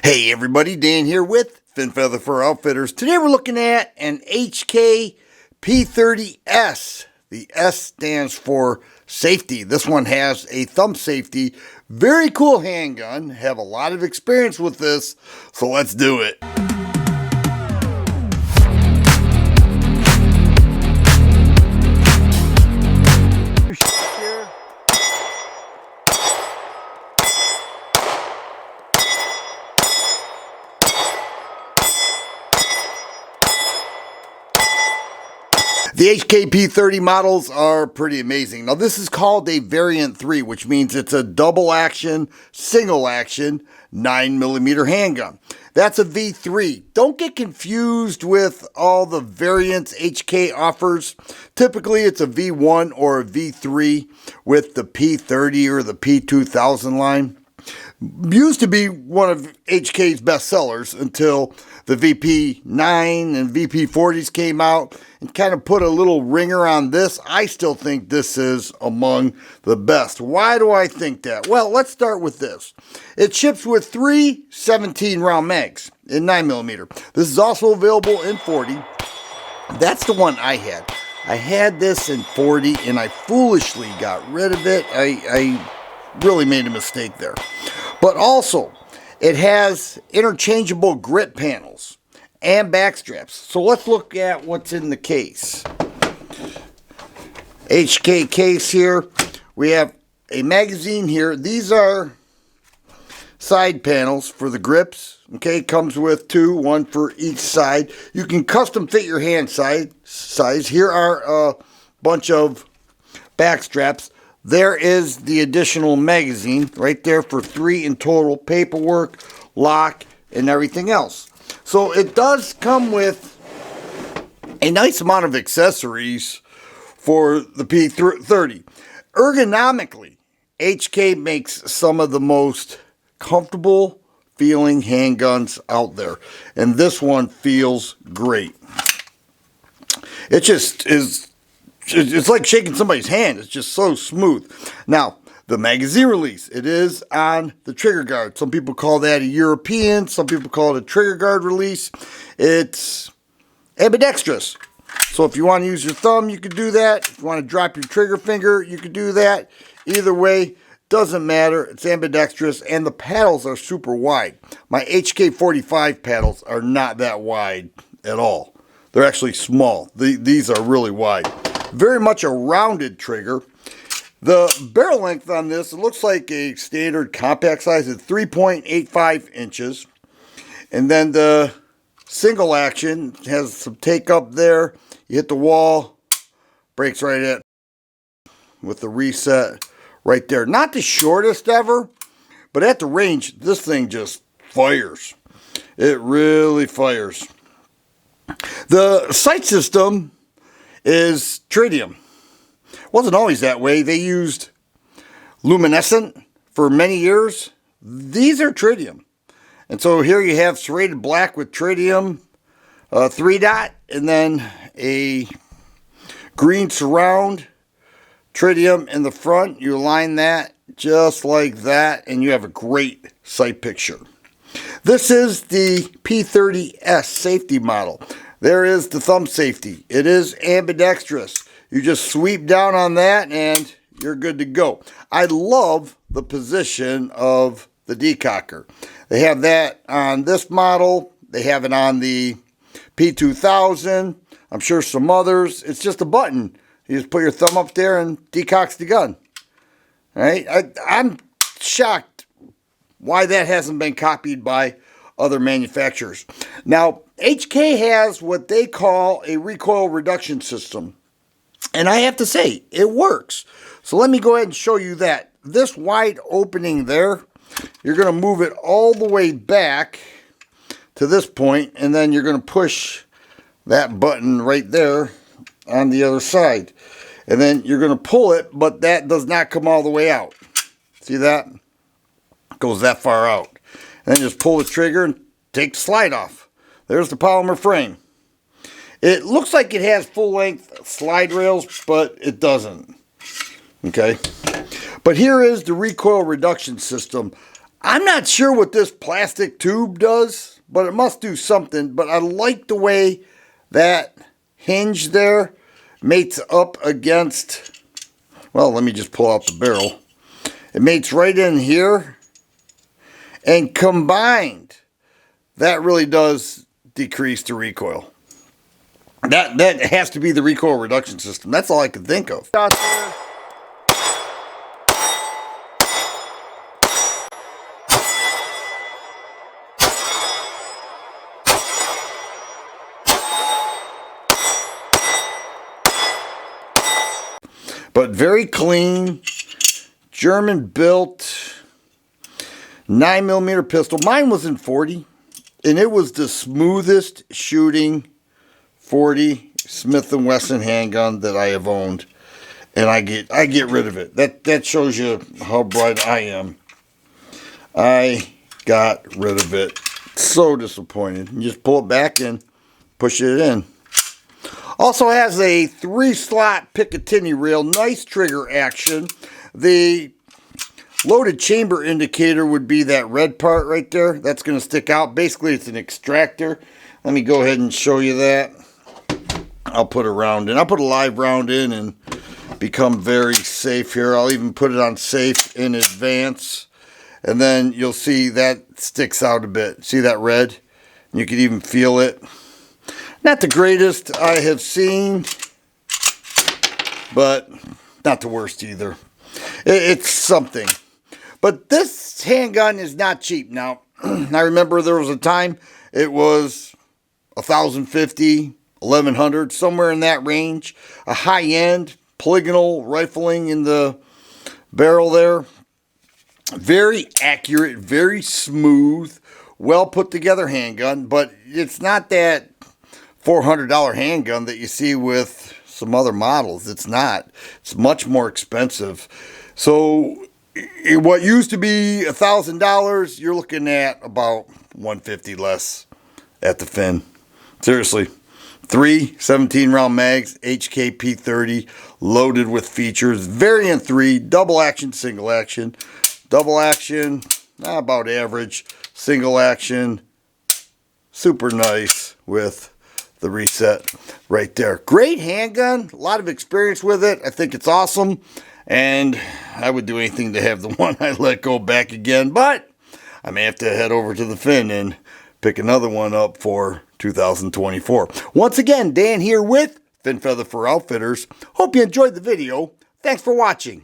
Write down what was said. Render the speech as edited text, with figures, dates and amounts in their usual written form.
Hey everybody, Dan here with Fin Feather Fur Outfitters. Today we're looking at an HK P30S. The S stands for safety. This one has a thumb safety. Very cool handgun. Have a lot of experience with this, so let's do it. The HK P30 models are pretty amazing. Now this is called a variant 3, which means it's a double action, single action, 9mm handgun. That's a V3. Don't get confused with all the variants HK offers. Typically it's a V1 or a V3 with the P30 or the P2000 line. Used to be one of HK's best sellers until the VP9 and VP40s came out and kind of put a little ringer on this. I still think this is among the best. Why do I think that? Well, let's start with this. It ships with 3 17-round mags in 9mm. This is also available in 40. That's the one I had. I had this in 40 and I foolishly got rid of it. I really made a mistake there. But also, it has interchangeable grip panels and back straps. So let's look at what's in the case. HK case here. We have a magazine here. These are side panels for the grips. Okay, comes with 2, 1 for each side. You can custom fit your hand size. Here are a bunch of back straps. There is the additional magazine right there for 3 in total, paperwork, lock, and everything else. So it does come with a nice amount of accessories for the P30. Ergonomically, HK makes some of the most comfortable feeling handguns out there. And this one feels great. It just is... It's like shaking somebody's hand. It's just so smooth. Now, the magazine release, it is on the trigger guard. Some people call that a European. Some people call it a trigger guard release. It's ambidextrous. So if you want to use your thumb, you could do that. If you want to drop your trigger finger, you could do that. Either way, doesn't matter. It's ambidextrous, and the paddles are super wide. My HK 45 paddles are not that wide at all. They're actually small. These are really wide. Very much a rounded trigger. The barrel length on this, it looks like a standard compact size at 3.85 inches. And then the single action has some take up there. You hit the wall, breaks right at with the reset right there. Not the shortest ever, but at the range, this thing just fires. It really fires. The sight system is tritium. Wasn't always that way. They used luminescent for many years. These are tritium. And so here you have serrated black with tritium 3-dot, and then a green surround, tritium in the front. You align that just like that, and you have a great sight picture. This is the P30S safety model. There is the thumb safety. It is ambidextrous. You just sweep down on that and you're good to go. I love the position of the decocker. They have that on this model. They have it on the P2000. I'm sure some others. It's just a button. You just put your thumb up there and decocks the gun. All right? I'm shocked why that hasn't been copied by other manufacturers. Now, HK has what they call a recoil reduction system. And I have to say, it works. So let me go ahead and show you that. This wide opening there, you're going to move it all the way back to this point, and then you're going to push that button right there on the other side. And then you're going to pull it, but that does not come all the way out. See that? It goes that far out. And then just pull the trigger and take the slide off. There's the polymer frame. It looks like it has full-length slide rails, but it doesn't. Okay? But here is the recoil reduction system. I'm not sure what this plastic tube does, but it must do something. But I like the way that hinge there mates up against, well, let me just pull out the barrel. It mates right in here, and combined, that really does decrease the recoil. That has to be the recoil reduction system. That's all I could think of. But very clean, German built 9mm pistol. Mine was in 40, and it was the smoothest shooting 40 Smith & Wesson handgun that I have owned, and I get rid of it. That shows you how bright I am. I got rid of it. So disappointed. You just pull it back and push it in. Also has a 3-slot Picatinny rail, nice trigger action. The loaded chamber indicator would be that red part right there. That's going to stick out. Basically, it's an extractor. Let me go ahead and show you that. I'll put a round in. I'll put a live round in and become very safe here. I'll even put it on safe in advance. And then you'll see that sticks out a bit. See that red? You can even feel it. Not the greatest I have seen, but not the worst either. It's something. But this handgun is not cheap. Now, I remember there was a time it was $1,050, $1,100, somewhere in that range. A high-end polygonal rifling in the barrel there. Very accurate, very smooth, well put together handgun, but it's not that $400 handgun that you see with some other models. It's not. It's much more expensive. So what used to be $1,000, you're looking at about $150 less at the fin. Seriously. 3 17-round mags, HK P30, loaded with features. Variant 3, double action, single action. Double action, about average. Single action, super nice with the reset right there. Great handgun, a lot of experience with it. I think it's awesome, and I would do anything to have the one I let go back again, but I may have to head over to the fin and pick another one up for 2024. Once again, Dan here with Fin Feather for Outfitters. Hope you enjoyed the video. Thanks for watching.